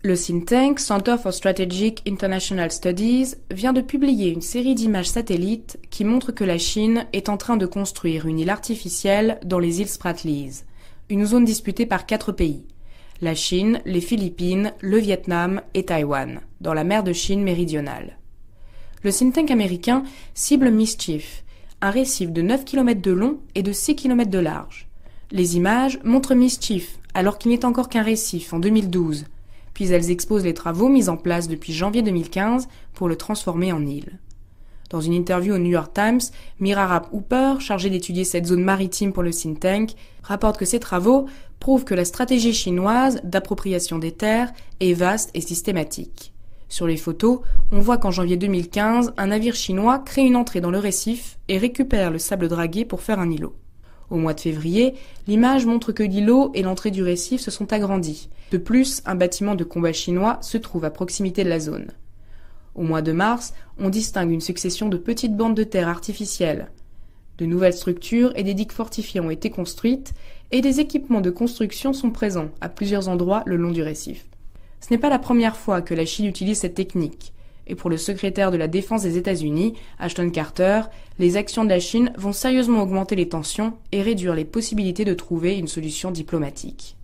Le think tank Center for Strategic International Studies vient de publier une série d'images satellites qui montrent que la Chine est en train de construire une île artificielle dans les îles Spratleys, une zone disputée par 4 pays. La Chine, les Philippines, le Vietnam et Taïwan, dans la mer de Chine méridionale. Le think tank américain cible Mischief, un récif de 9 km de long et de 6 km de large. Les images montrent Mischief, alors qu'il n'est encore qu'un récif en 2012, puis elles exposent les travaux mis en place depuis janvier 2015 pour le transformer en île. Dans une interview au New York Times, Mira Rapp-Hooper, chargée d'étudier cette zone maritime pour le think tank, rapporte que ces travaux prouvent que la stratégie chinoise d'appropriation des terres est vaste et systématique. Sur les photos, on voit qu'en janvier 2015, un navire chinois crée une entrée dans le récif et récupère le sable dragué pour faire un îlot. Au mois de février, l'image montre que l'îlot et l'entrée du récif se sont agrandis. De plus, un bâtiment de combat chinois se trouve à proximité de la zone. Au mois de mars, on distingue une succession de petites bandes de terre artificielles. De nouvelles structures et des digues fortifiées ont été construites et des équipements de construction sont présents à plusieurs endroits le long du récif. Ce n'est pas la première fois que la Chine utilise cette technique. Et pour le secrétaire de la Défense des États-Unis, Ashton Carter, les actions de la Chine vont sérieusement augmenter les tensions et réduire les possibilités de trouver une solution diplomatique.